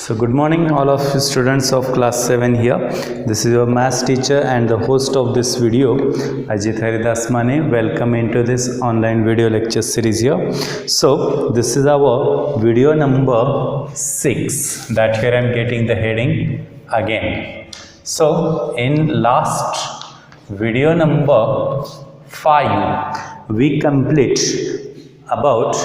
So good morning all of you students of class 7 here. This is your maths teacher and the host of this video, Ajit Haridas Mane. Welcome into this online video lecture series here. So this is our video number 6, that here I am getting the heading again. So in last video number 5 we complete about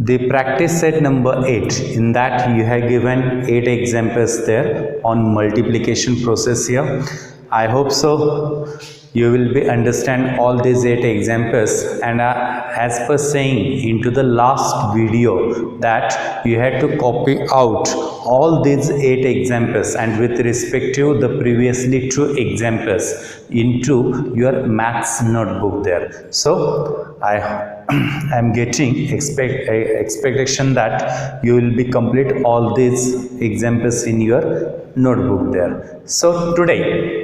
the practice set number 8. In that you have given 8 examples there on multiplication process here. I hope so you will be understand all these 8 examples, and as per saying into the last video that you had to copy out all these 8 examples and with respect to the previously 2 examples into your maths notebook there. So I am getting expectation that you will be complete all these examples in your notebook there. So today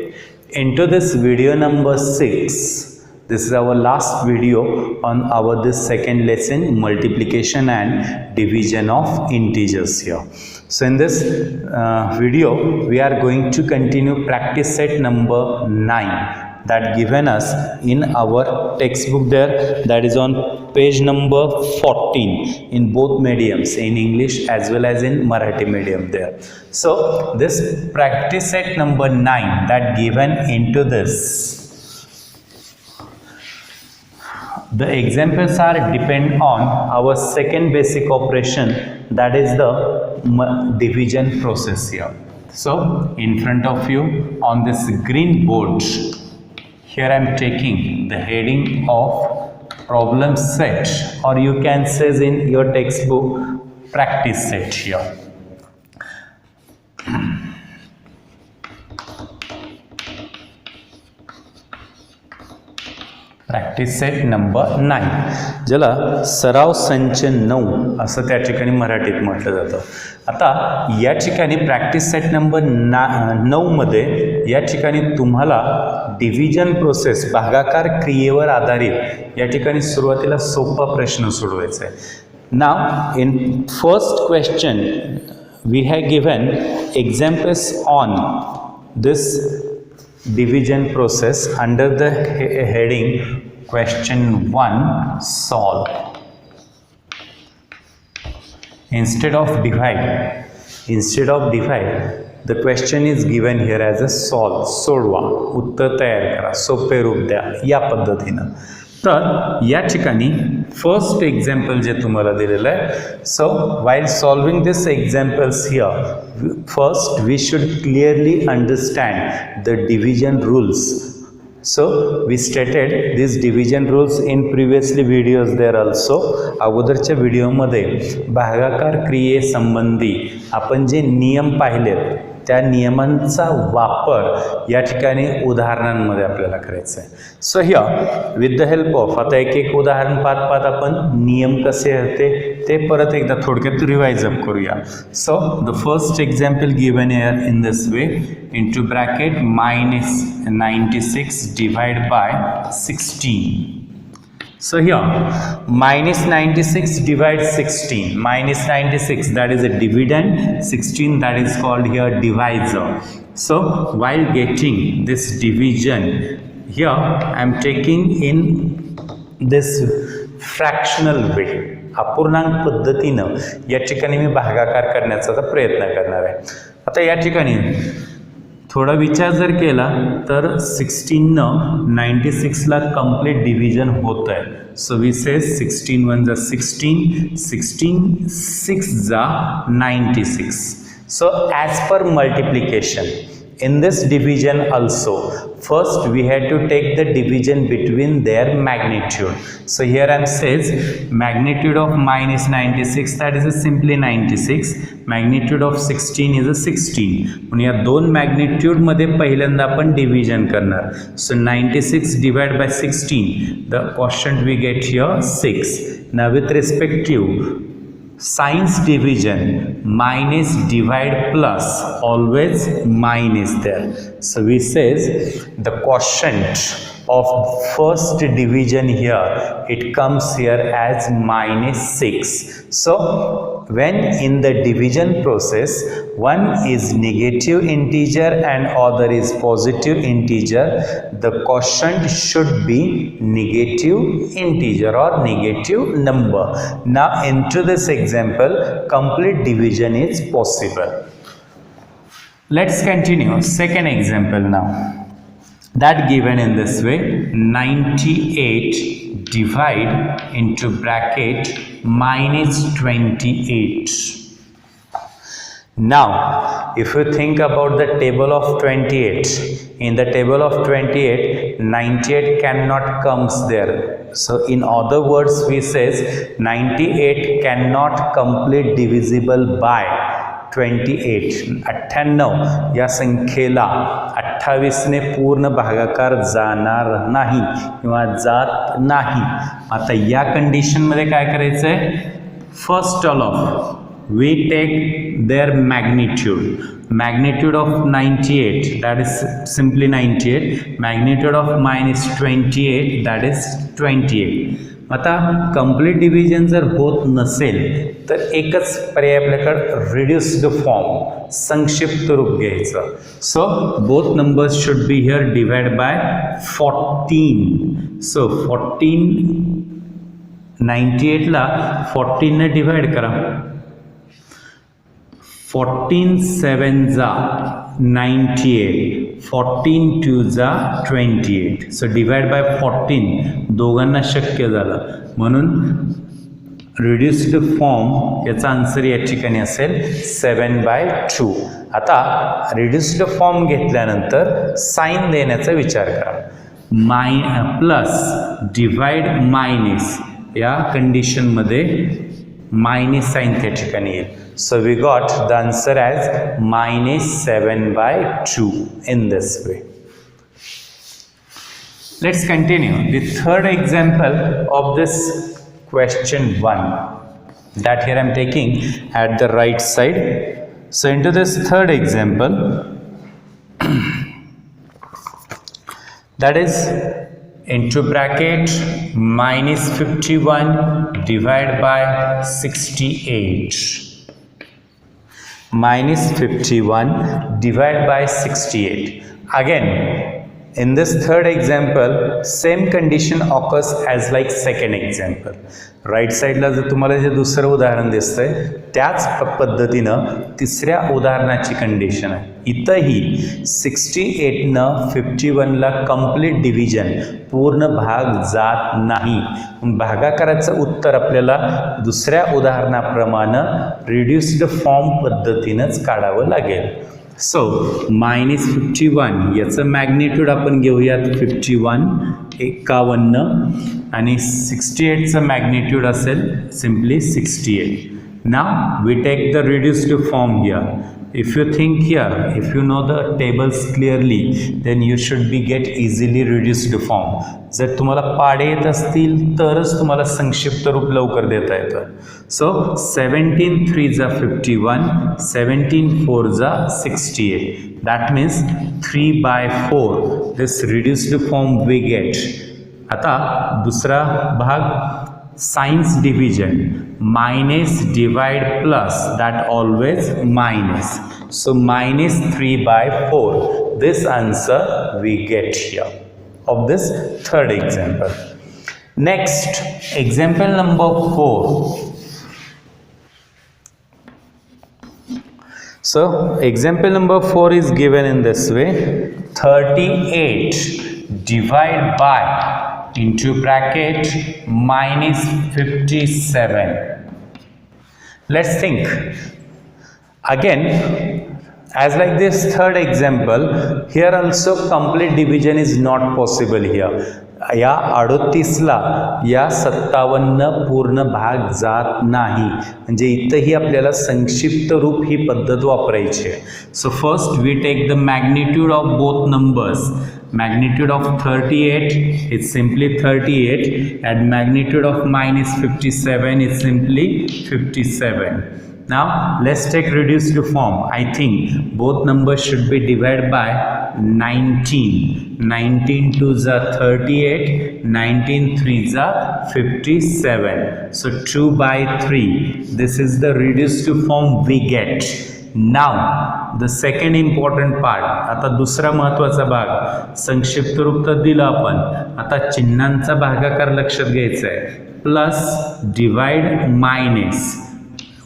into this video number 6, this is our last video on our this second lesson, multiplication and division of integers here. So in this video we are going to continue practice set number 9 that given us in our textbook there, that is on page number 14 in both mediums, in English as well as in Marathi medium there. So this practice set number 9 that given into this, the examples are depend on our second basic operation, that is the division process here. So in front of you on this green board, here I am taking the heading of problem set, or you can say in your textbook practice set here. Practice set number 9, ज्याला सराव संच 9 असं त्या ठिकाणी मराठीत म्हटलं जातं. आता या ठिकाणी प्रॅक्टिस सेट नंबर 9 मध्ये या ठिकाणी तुम्हाला डिव्हिजन प्रोसेस, भागाकार क्रियेवर आधारित या ठिकाणी सुरुवातीला सोपा प्रश्न सोडवायचा आहे. Now in first question we have given examples on this division process under the heading question 1 solve. Instead of divide the question is given here as a solve, सोडवा, उत्तर तयार करा, सोपे रूप द्या या पद्धतीनं. तर या ठिकाणी फर्स्ट एक्झाम्पल जे तुम्हाला दिलेलं आहे. सो while solving this examples here, first we should clearly understand the division rules. So we stated these division rules in previously videos there also. अगोदरच्या व्हिडिओमध्ये भागाकार क्रियेसंबंधी आपण जे नियम पाहिलेत त्या नियमांचा वापर या ठिकाणी उदाहरणांमध्ये आपल्याला करायचा आहे. So here with the help of, आता एक एक उदाहरण पाहत आपण नियम कसे होते ते परत एकदा थोडक्यात रिवाइज अप करूया. So the first example given here in this way, into bracket -96 divide by 16. So here minus 96 divides 16, minus 96 that is a dividend, 16 that is called here divisor. So while getting this division here I am taking in this fractional way, अपूर्णांक पद्धतीनं या ठिकाणी मी भागाकार करण्याचा प्रयत्न करणार आहे. आता या ठिकाणी थोडा विचार जर केला तर 16 96ला कंप्लीट डिव्हिजन होत आहे. सो वी से 16 1 जा 16, 16 6 जा 96. So as per multiplication in this division also, first we had to take the division between their magnitude. So here I am says magnitude of minus 96, that is a simply 96, magnitude of 16 is a 16. पण या दोन magnitude मध्ये पहिल्यांदा आपण division करणार. सो 96 divide by 16, the quotient we get here 6. Now with respect to signs division, minus divide plus, always minus there. So we says the quotient of first division here, it comes here as -6. So when in the division process one is negative integer and other is positive integer, the quotient should be negative integer or negative number. Now into this example, complete division is possible. Let's continue. Second example now. That given in this way, 98 divide into bracket minus 28. Now if you think about the table of 28, in the table of 28 98 cannot comes there. So in other words we says 98 cannot complete divisible by 28. 98 या संख्येला 28 ने पूर्ण भागाकार जाणार नाही किंवा जात नाही. आता या कंडिशन मध्ये काय करायचं आहे, first of we take their magnitude of 98, that is simply 98, magnitude of minus 28, that is 28. आता कंप्लीट डिव्हिजन जर होत नसेल तर एकच पर्याय आपल्याकडे रिड्यूस्ड फॉर्म, संक्षिप्त रूप घ्यायचं. So both numbers should be here divide by 14. सो 14 98 ला 14 ने डिवाइड करा. 14 7 जा 98, 14 2 जा 28. सो डिवाइड बाय 14 दोघांना शक्य झालं म्हणून रिड्यूस्ड फॉर्म याचा आन्सर या ठिकाणी असेल 7/2. आता रिड्यूस्ड फॉर्म घेतल्यानंतर साइन देण्याचा विचार करा. प्लस डिवाइड मायनस या कंडिशनमध्ये मायनस साइन त्या ठिकाणी येईल. So we got the answer as minus 7/2 in this way. Let's continue. The third example of this question 1, that here I am taking at the right side. So into this third example, that is into bracket minus 51 divided by 68. Minus 51 divided by 68. Again, in this third example, same condition occurs as like second example. Right साईडला जर तुम्हाला जे दुसरं उदाहरण दिसतंय त्याच पद्धतीनं तिसऱ्या उदाहरणाची condition आहे. इथंही 68नं 51ला कंप्लीट डिव्हिजन, पूर्ण भाग जात नाही. भागाकाराचं उत्तर आपल्याला दुसऱ्या उदाहरणाप्रमाणे रिड्यूस्ड फॉर्म पद्धतीनंच काढावं लागेल. सो मायनस 51 याचं मॅग्निट्यूड आपण घेऊयात 51 आणि 68चं मॅग्निट्यूड असेल simply 68. Now we take the reduced form here. If you think here, if you know the tables clearly, then you should be get easily reduced form. जर तुम्हाला पाडे येत असतील तरच तुम्हाला संक्षिप्त रूप लवकर देता येतं. सो 17 3 जा 51, 17 4 जा 68. That means 3/4 this reduced form we get. आता दुसरा भाग science division, minus divide plus, that always minus. So minus 3/4. This answer we get here of this third example. Next, example number 4. So example number 4 is given in this way. 38 divide by into bracket minus 57. Let's think again as like this third example. Here also complete division is not possible here. या 38ला या 57 पूर्ण भाग जात नाही, म्हणजे इथंही आपल्याला संक्षिप्त रूप ही पद्धत वापरायची आहे. So first we take the magnitude of both numbers. Magnitude of 38 is simply 38 and magnitude of minus 57 is simply 57. Now let's take reduced form. I think both numbers should be divided by 19, 19 2 जा 38, 19 3 जा 57. So 2 by 3. This is the reduced form we get. Now the second important part. आता दुसरा महत्वाचा भाग, संक्षिप्त रूप तर दिलं आपण, आता चिन्हांचा भागाकार लक्षात घ्यायचा आहे. प्लस डिवाइड मायनस,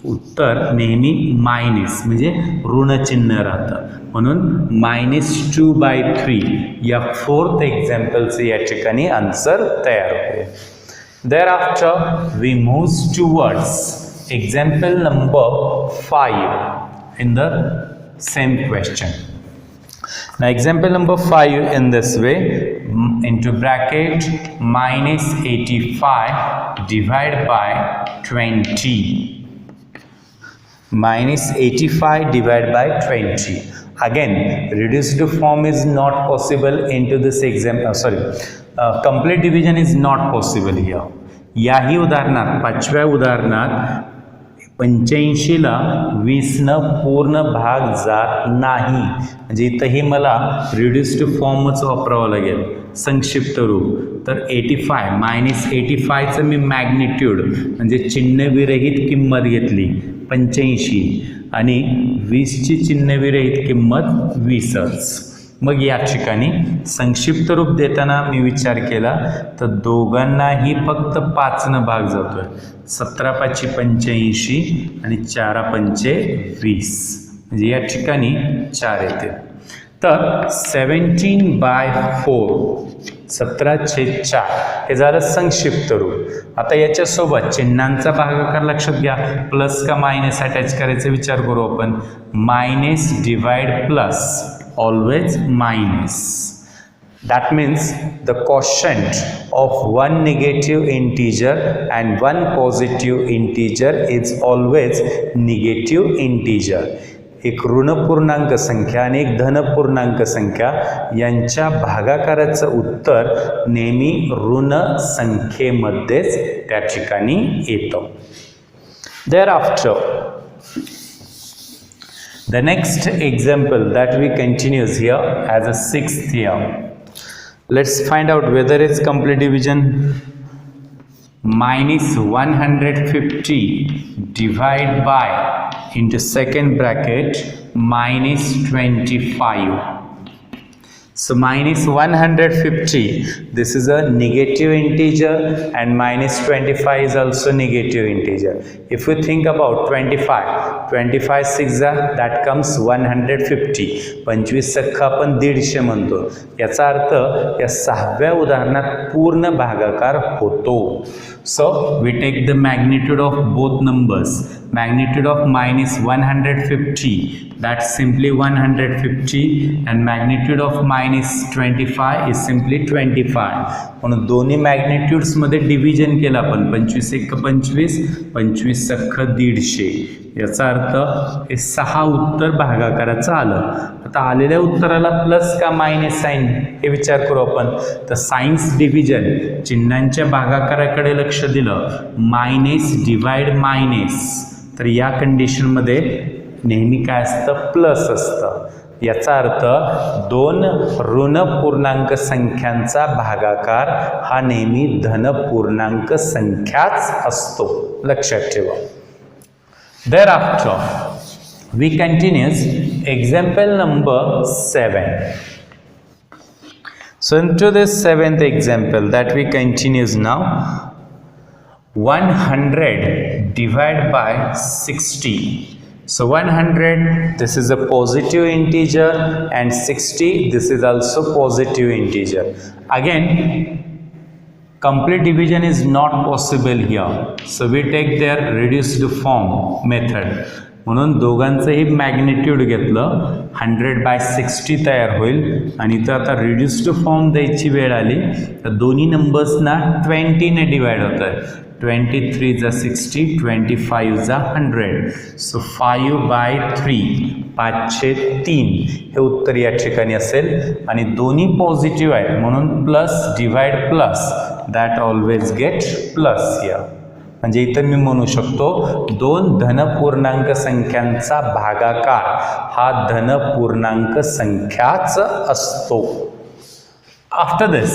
उत्तर नेहमी मायनस म्हणजे ऋण चिन्ह राहतं, म्हणून -2/3 या फोर्थ एक्झाम्पलचे या ठिकाणी आन्सर तयार होईल. Thereafter we move towards example number 5 in the same question. Now example number 5 in this way, into bracket -85 divided by 20. -85 divided by 20. Again, reduced form is not possible into this example. Complete division is not possible here. याही उदाहरणात, पाचव्या उदाहरणात 85ला 20 पूर्ण भाग जात नाही, म्हणजे इथंही मला रिड्युस्ड फॉर्मच वापरावं लागेल, संक्षिप्त रूप. तर 85 -85चं मी मॅग्निट्यूड म्हणजे चिन्हविरहित किंमत घेतली 85 आणि 20ची चिन्हविरहित किंमत 20च. मग या ठिकाणी संक्षिप्त रूप देताना मी विचार केला तर दोघांनाही फक्त 5 भाग जातोय. 17×5 = 85 आणि 4×5 = 20, म्हणजे या ठिकाणी 4 येते. तर 17/4 17/4 हे झालं संक्षिप्त रूप. आता याच्यासोबत चिन्हांचा भागाकार लक्षात घ्या, प्लस का मायनस अटॅच करायचा विचार करू आपण. Minus divide plus, always minus. That means the quotient of one negative integer and one positive integer is always negative integer. एक ऋण पूर्णांक संख्या आणि एक धन पूर्णांक संख्या यांच्या भागाकाराचं उत्तर नेहमी ऋण संख्येमध्येच त्या ठिकाणी येतं. Thereafter, the next example that we continues here as a 6th here. Let's find out whether it's complete division. -150 divided by, into second bracket, -25. So -150, this is a negative integer and -25 is also negative integer. If we think about 25 6 that comes 150. 25 सख्खा आपण 150 म्हणतो. याचा अर्थ या 6व्या उदाहरणात पूर्ण भागाकार होतो. So we take the magnitude of both numbers. Magnitude of -150, that's simply 150, and magnitude of -25 is simply 25. म्हणून दोन्ही मॅग्निट्यूड्स मध्ये डिव्हिजन केलं आपण. 25 × 25, 25 सख्खा 150. याचा अर्थ हे 6 उत्तर भागाकाराचं आलं. आता आलेल्या उत्तराला प्लस का मायनस साईन हे विचार करू आपण. तर सायन्स डिव्हिजन चिन्हांच्या भागाकाराकडे लक्ष दिलं, मायनस डिवाइड मायनस, तर या कंडिशनमध्ये नेहमी काय असतं, प्लस असतं. याचा अर्थ दोन ऋण पूर्णांक संख्यांचा भागाकार हा नेहमी धन पूर्णांक संख्याच असतो, लक्षात ठेवा. Thereafter, we continues example number 7. So into this 7th example that we continues now, 100 divided by 60. So 100, this is a positive integer, and 60, this is also positive integer. Again, complete division is not possible here, so we take their reduced form method. म्हणून दोघांचंही magnitude घेतलं, 100/60 तयार होईल. आणि इथं आता reduced form द्यायची वेळ आली तर दोन्ही नंबर्सना 20ने डिवाइड होत आहे. 23 × 60, 25 × 100. सो 5/3, 5/3 हे उत्तर या ठिकाणी असेल. आणि दोन्ही पॉझिटिव्ह आहेत म्हणून plus divide plus, that always get plus here. म्हणजे इथं मी म्हणू शकतो दोन धनपूर्णांक संख्यांचा भागाकार हा धनपूर्णांक संख्याच असतो. After this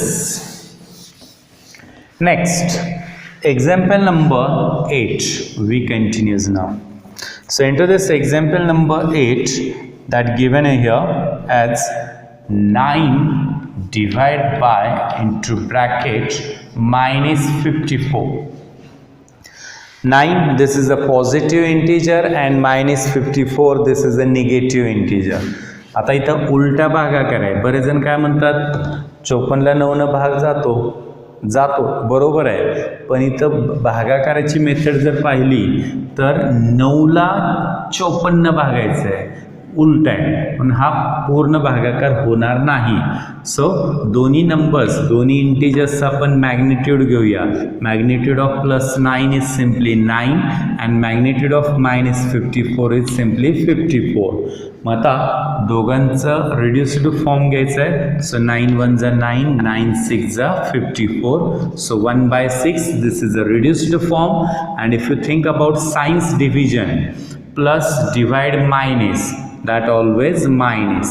next example number 8 we continues now. So into this example number 8 that given here as 9 divided by into bracket minus 54. 9 this is a positive integer and minus 54 this is a negative integer. आता इथं उलटा भागाकार आहे. बरेच जण काय म्हणतात 54 ला 9 न भाग जातो बरोबर आहे, पण इथं भागाकाराची मेथड जर पाहिली तर 9 ला 54 भागायचं आहे, उलट आहे, पण हा पूर्ण भागाकार होणार नाही. सो दोन्ही नंबर्स दोन्ही इंटिजर्सचा आपण मॅग्निट्यूड घेऊया. Magnitude of +9 is simply 9 and magnitude of -54 is simply 54. मग आता दोघांचं रिड्युस्ड फॉर्म घ्यायचं आहे. सो 9 1 जा 9, 9 6 जा 54. सो 1/6 this is a reduced form. And if you think about signs division plus divide minus that always minus.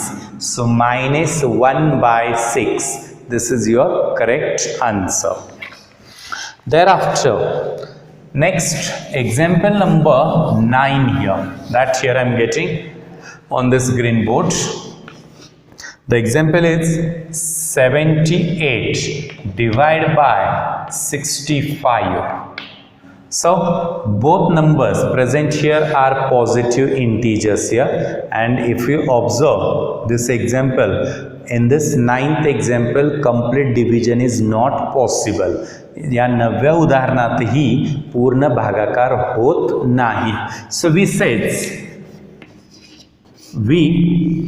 So minus 1/6. This is your correct answer. Thereafter, next example number 9 here. That here I am getting on this green board. The example is 78 divided by 65. So both numbers present here are positive integers here, and if you observe this example, in this 9th example complete division is not possible. या 9व्या उदाहरणातही पूर्ण भागाकार होत नाही. So we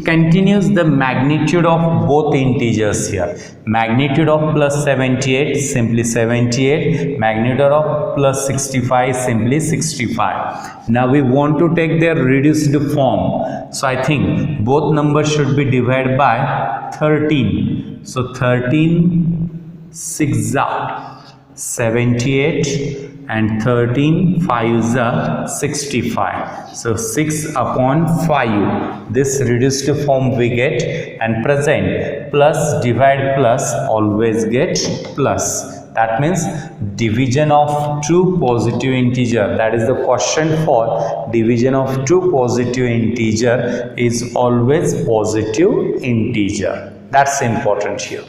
continues the magnitude of both integers here. Magnitude of +78 simply 78, magnitude of +65 simply 65. Now we want to take their reduced form. So I think both numbers should be divided by 13. So 13 6 78 and 13 5 65. So 6/5 this reduced form we get, and present plus divide plus always get plus. That means division of two positive integer, that is the question for division of two positive integer is always positive integer. That's important here.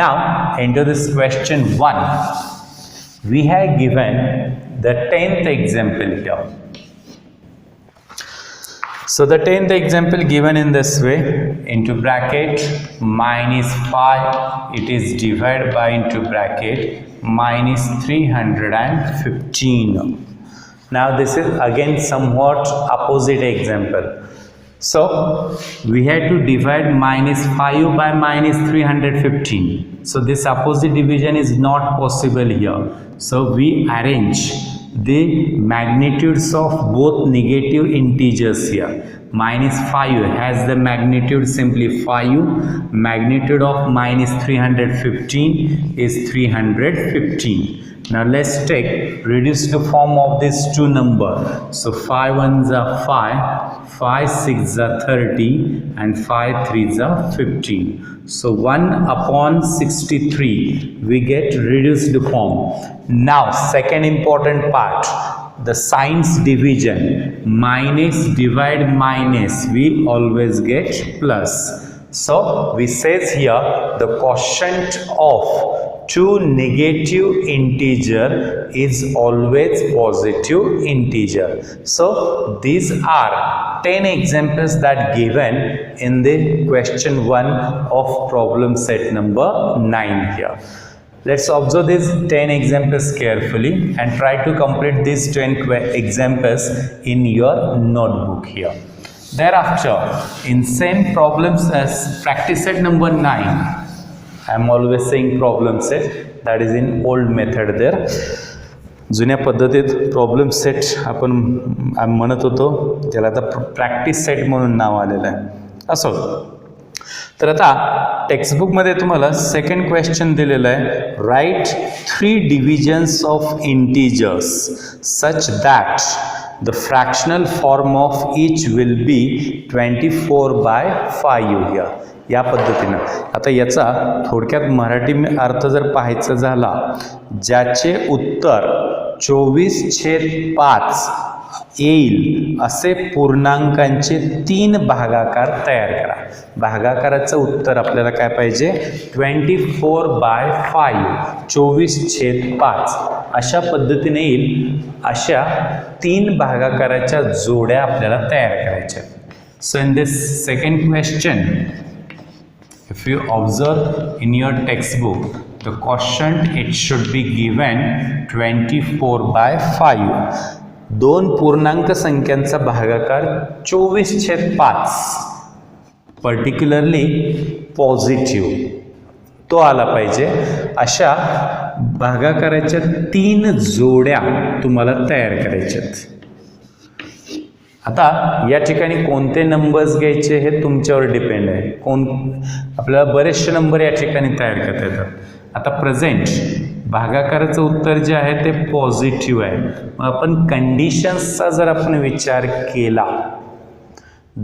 Now into this question 1 we have given the 10th example here. So the 10th example given in this way, into bracket -5 it is divided by into bracket -315. Now this is again somewhat opposite example. So we had to divide -5 by -315. So this opposite division is not possible here. So we arrange the magnitudes of both negative integers here. -5 has the magnitude simply 5. Magnitude of -315 is 315. Now let's take reduced form of these two numbers. So 5 1s are 5, 5 6s are 30, and 5 3s are 15. So 1/63 we get reduced form. Now second important part, the signs division. Minus divide minus, we always get plus. So we says here the quotient of two negative integer is always positive integer. So these are 10 examples that given in the question 1 of problem set number 9 here. Let's observe these 10 examples carefully and try to complete these 10 examples in your notebook here. Thereafter, in same problems as practice set number 9, I am always saying problem set, that is in old method there. जुन्या पद्धतीत problem set आपण म्हणत होतो, त्याला आता practice set म्हणून नाव आलेलं आहे. असो, तर आता टेक्स्टबुकमध्ये तुम्हाला सेकंड क्वेश्चन दिलेलं आहे, right 3 divisions of integers such that the fractional form of each will be 24/5 here. या पद्धतीनं आता याचा थोडक्यात मराठी अर्थ जर पाहायचा झाला, ज्याचे उत्तर 24/5 येईल असे पूर्णांकांचे 3 भागाकार तयार करा. भागाकाराचं उत्तर आपल्याला काय पाहिजे, 24/5 24/5 अशा पद्धतीने येईल. अशा 3 भागाकाराच्या जोड्या आपल्याला तयार करायच्या. So in this second question, if you observe in your textbook, the quotient it should be given 24/5. 2 पूर्णांक संख्यांचा भागाकार 24/5 पर्टिक्युलरली पॉझिटिव्ह तो आला पाहिजे. अशा भागाकाराच्या 3 जोड्या तुम्हाला तयार करायच्यात. आता या ठिकाणी कोणते नंबर्स घ्यायचे हे तुमच्यावर डिपेंड आहे. आपल्याला बरेचसे नंबर या ठिकाणी तयार करता येतात. आता प्रेझेंट भागाकाराचं उत्तर जे आहे ते पॉझिटिव्ह आहे. मग आपण कंडिशन्सचा जर आपण विचार केला,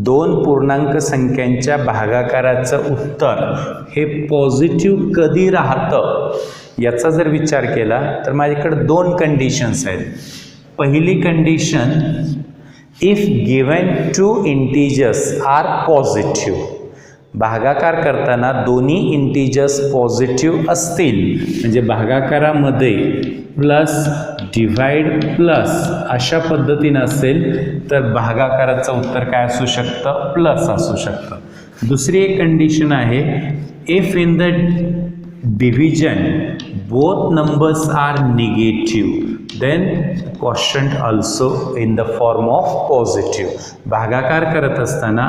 2 पूर्णांक संख्यांच्या भागाकाराचं उत्तर हे पॉझिटिव्ह कधी राहतं याचा जर विचार केला तर माझ्याकडे 2 कंडिशन्स आहेत. पहिली condition, if given 2 integers are positive. भागाकार करताना दोन्ही इंटिजर्स पॉझिटिव्ह असतील, म्हणजे भागाकारामध्ये प्लस डिव्हाइड प्लस अशा पद्धतीनं असेल तर भागाकाराचं उत्तर काय असू शकतं, प्लस असू शकतं. दुसरी एक कंडिशन आहे, if in the division both numbers are negative, then quotient also in the form of positive. भागाकार करत असताना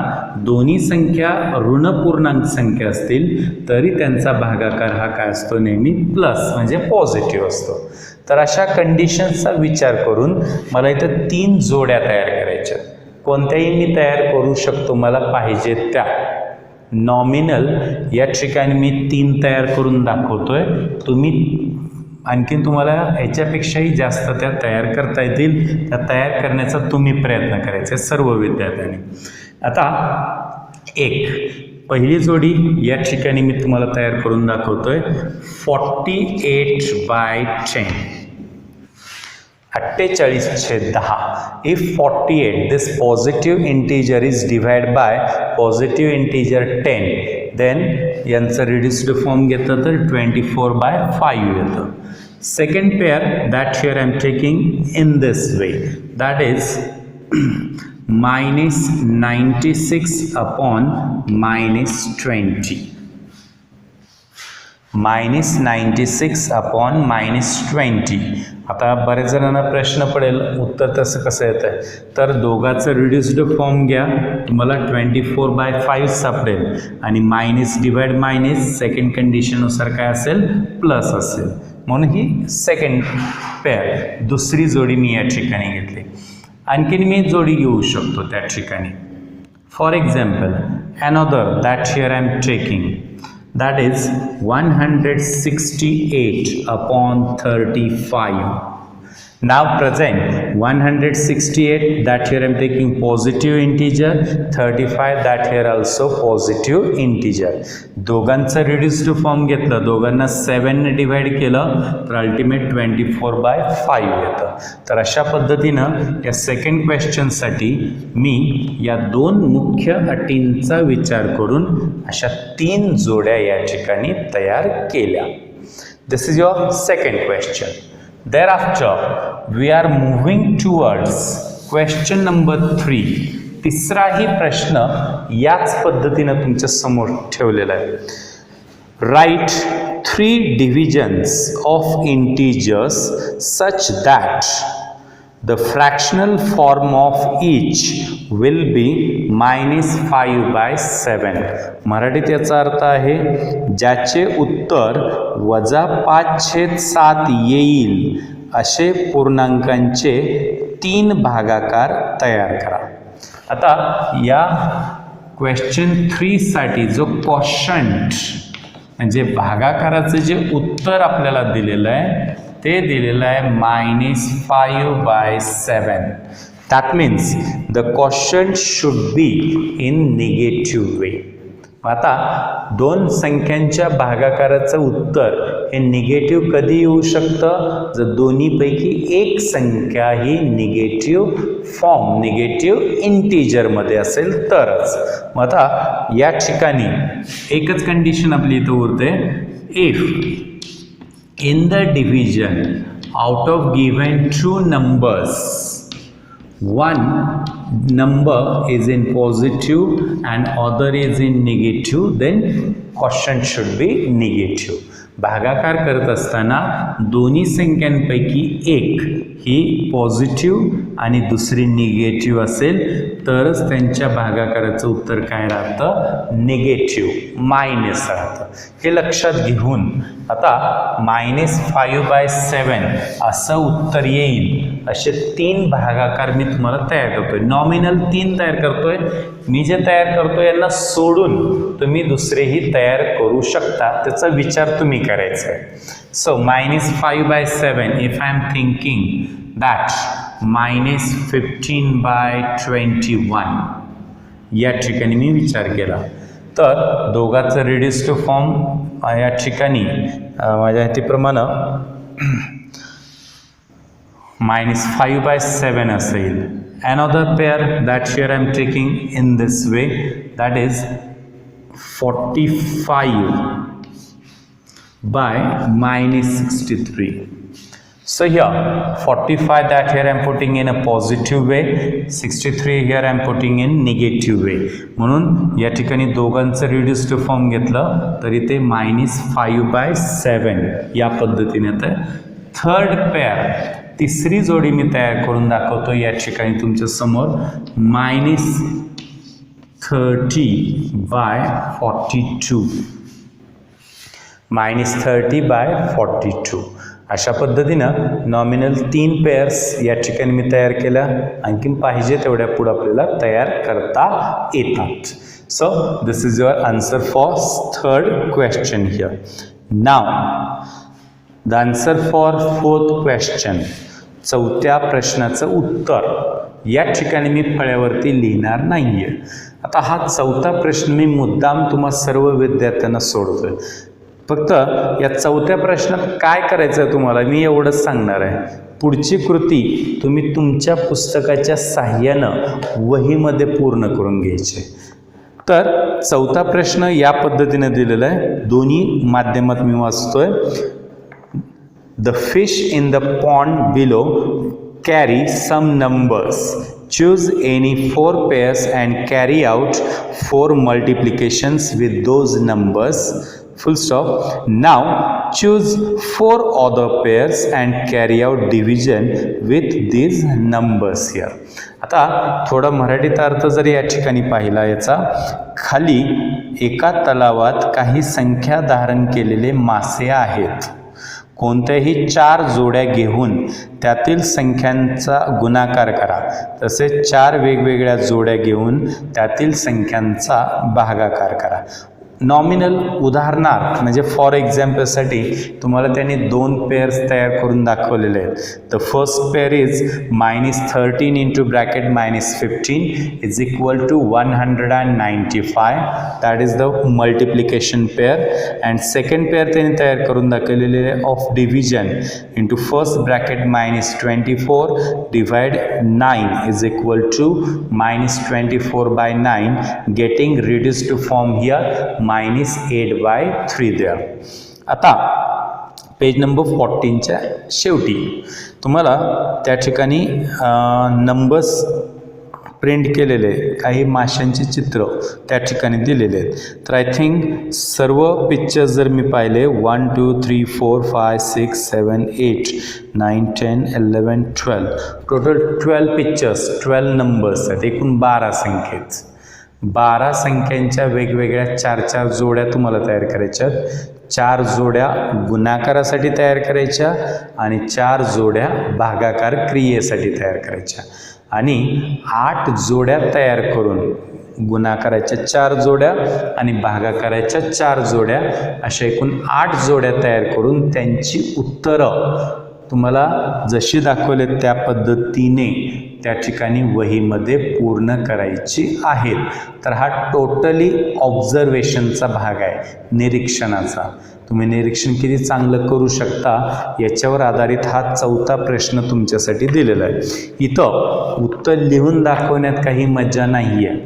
दोन्ही संख्या ऋण पूर्णांक संख्या असतील तरी त्यांचा भागाकार हा काय असतो, नेहमी प्लस म्हणजे पॉझिटिव्ह असतो. तर अशा कंडिशन्सचा विचार करून मला इथं 3 जोड्या तयार करायच्या. कोणत्याही मी तयार करू शकतो मला पाहिजे त्या. नॉमिनल या ठिकाणी मी 3 तयार करून दाखवतोय. तुम्हाला ह्याच्यापेक्षाही जास्त त्या तयार करता येतील. त्या तयार करण्याचा तुम्ही प्रयत्न करायचे सर्व विद्यार्थ्यांनी. आता पहिली जोडी या ठिकाणी मी तुम्हाला तयार करून दाखवतोय, 48/10. 48/10. If 48, this positive integer is divided by positive integer 10, then यांचं reduced form घेतलं तर 24/5 येतं. Second pair that here I am taking in this way, that is -96/-20. -96/-20. आता बरेच जणांना प्रश्न पडेल उत्तर तसं कसं येतं आहे, तर दोघांचं रिड्युस्ड फॉर्म घ्या, तुम्हाला 24/5 सापडेल आणि मायनस डिवाइड मायनस सेकंड कंडिशननुसार काय असेल, प्लस असेल. म्हणून ही सेकंड पेअर दुसरी जोडी मी या ठिकाणी घेतली. आणखीन मी जोडी घेऊ शकतो त्या ठिकाणी. For example another that here I am taking, that is 168/35. Now present 168, that here I am taking positive integer, 35 that here also positive integer. दोघांचा रिड्युस्ड फॉर्म घेतलं, दोघांना 7 ने डिवाइड केलं तर अल्टिमेट 24/5 येतं. तर अशा पद्धतीनं या सेकंड क्वेश्चनसाठी मी या 2 मुख्य अटींचा विचार करून अशा 3 जोड्या या ठिकाणी तयार केल्या. This is your second question. Thereafter, we are moving towards question number 3. तिसराही प्रश्न याच पद्धतीनं तुमच्या समोर ठेवलेला आहे. Write 3 divisions of integers such that the fractional form of each will be -5/7. मराठीत याचा अर्थ आहे, ज्याचे उत्तर -5/7 येईल असे पूर्णांकांचे 3 भागाकार तयार करा. आता या क्वेश्चन 3 साठी जो क्वोशंट म्हणजे भागाकाराचं जे उत्तर आपल्याला दिलेलं आहे ते दिलेलं आहे -5/7. That means the quotient should be in negative way. आता दोन संख्यांच्या भागाकाराचं उत्तर हे निगेटिव्ह कधी येऊ शकतं? जर दोन्हीपैकी एक संख्या ही निगेटिव्ह फॉर्म निगेटिव्ह इंटिजरमध्ये असेल तरच. मग आता या ठिकाणी एकच कंडिशन आपली इथं उरते, if in the division out of given two numbers one number is in positive and other is in negative, then quotient should be negative. भागाकार करत असताना दोन्ही संख्यांपैकी एक ही पॉझिटिव्ह आणि दुसरी निगेटिव्ह असेल तरच त्यांच्या भागाकाराचं उत्तर काय राहतं? निगेटिव्ह मायनस राहतं. हे लक्षात घेऊन आता -5/7 असं उत्तर येईल असे 3 भागाकार मी तुम्हाला तयार करतोय. नॉमिनल 3 तयार करतोय. मी जे तयार करतोय यांना सोडून तुम्ही दुसरेही तयार करू शकता. त्याचा विचार तुम्ही करायचा आहे. सो -5/7 if I am thinking that -15/21 या ठिकाणी मी विचार केला तर दोघांचं रिड्यूस टू फॉर्म या ठिकाणी माझ्या हातीप्रमाणे -5/7 असेल. Another pair that here I am taking in this way, that is 45/-63. So here 45 that here I am putting in a positive way, 63 here I am putting in negative way. म्हणून या ठिकाणी दोघांचं reduce to form घेतलं तरी ते -5/7 या पद्धतीने येतं. थर्ड पेअर तिसरी जोडी मी तयार करून दाखवतो या ठिकाणी तुमच्या समोर -30/42. -30/42 अशा पद्धतीनं नॉमिनल 3 पेअर्स या ठिकाणी मी तयार केल्या. आणखीन पाहिजे तेवढ्या पुढे आपल्याला तयार करता येतात. So this is your answer for third question here. Now the answer for fourth question, चौथ्या प्रश्नाचं उत्तर या ठिकाणी मी फळ्यावरती लिहिणार नाहीये. आता हा चौथा प्रश्न मी मुद्दाम तुम्हा सर्व विद्यार्थ्यांना सोडतोय. फक्त या चौथ्या प्रश्नात काय करायचं आहे तुम्हाला मी एवढंच सांगणार आहे. पुढची कृती तुम्ही तुमच्या पुस्तकाच्या साहाय्यानं वहीमध्ये पूर्ण करून घ्यायची. तर चौथा प्रश्न या पद्धतीने दिलेला आहे. दोन्ही माध्यमात मी वाचतोय. The fish in the pond below carry some numbers. Choose any 4 pairs and carry out 4 multiplications with those numbers. Full stop. Now choose 4 other pairs and carry out division with these numbers here. आता थोडा मराठीत अर्थ जर या ठिकाणी पाहिला याचा, खाली एका तलावात काही संख्या धारण केलेले मासे आहेत. कोणत्याही 4 जोड्या घेऊन त्यातील संख्यांचा गुणाकार करा. तसेच 4 वेगवेगळ्या जोड्या घेऊन त्यातील संख्यांचा भागाकार करा. नॉमिनल उदाहरणार्थ म्हणजे फॉर एक्झाम्पलसाठी तुम्हाला त्यांनी 2 पेअर्स तयार करून दाखवलेले आहेत. The first pair is -13 into bracket -15 is equal to 195. That is the multiplication pair. And second pair त्यांनी तयार करून दाखवलेले आहे of division into first bracket -24 divide 9 is equal to -24/9 getting reduce to form here -8/3 there. आता page number 14च्या शेवटी तुम्हाला त्या ठिकाणी नंबर्स प्रिंट केलेले काही माशांचे चित्र त्या ठिकाणी दिलेले आहेत. तर आय थिंक सर्व पिक्चर्स जर मी पाहिले 1 2 3 4 5 6 7 8 9 10 11 12 टोटल 12 पिक्चर्स 12 नंबर्स आहेत. एकूण 12 संख्येत 12 संख्यांच्या वेगवेगळ्या 4 जोड्या तुम्हाला तयार करायच्या. 4 जोड्या गुणाकारासाठी तयार करायच्या आणि 4 जोड्या भागाकार क्रियेसाठी तयार करायच्या. आणि 8 जोड्या तयार करून गुणाकाराच्या 4 जोड्या आणि भागाकाराच्या 4 जोड्या, अशा एकूण 8 जोड्या तयार करून त्यांची उत्तरं तुम्हाला जशी दाखवले त्या पद्धतीने त्या ठिकाणी वहीमध्ये पूर्ण करायची आहेत. तर हा टोटली ऑब्झर्वेशनचा भाग आहे, निरीक्षणाचा. तुम्ही निरीक्षण किती चांगलं करू शकता याच्यावर आधारित हा 4था प्रश्न तुमच्यासाठी दिलेला आहे. इथं उत्तर लिहून दाखवण्यात काही मजा नाही आहे.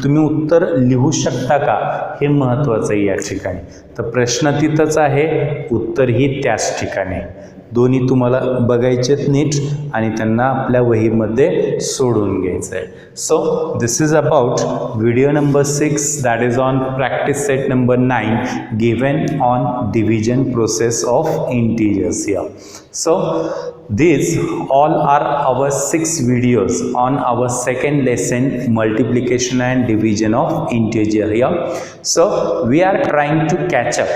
तुम्ही उत्तर लिहू शकता का हे महत्त्वाचं आहे या ठिकाणी. तर प्रश्न तिथंच आहे, उत्तरही त्याच ठिकाणी. दोन्ही तुम्हाला बघायचेत नीट आणि त्यांना आपल्या वहीमध्ये सोडून घ्यायचं आहे. So this is about video number 6 that is on practice set number 9 given on division process of integers here. So these all are our 6 videos on our second lesson, multiplication and division of integer here. So we are trying to catch up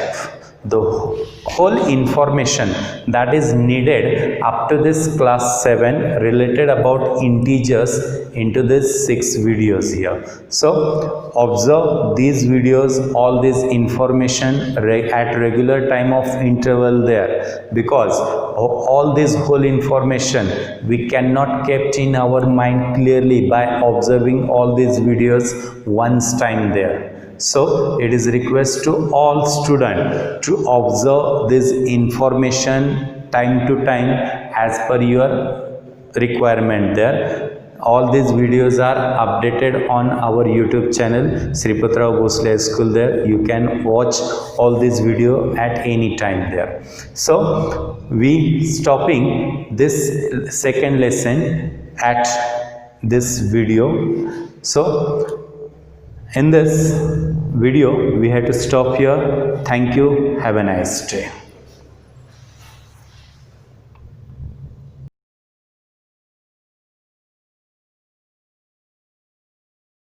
the whole information that is needed after this class 7 related about integers into these 6 videos here. So observe these videos, all this information at regular time of interval there, because all this whole information we cannot kept in our mind clearly by observing all these videos once time there. So it is request to all students to observe this information time to time as per your requirement there. All these videos are updated on our YouTube channel Sripatrao Bhosle High School there. You can watch all these video at any time there. So we stopping this second lesson at this video. So in this video we have to stop here. Thank you. Have a nice day.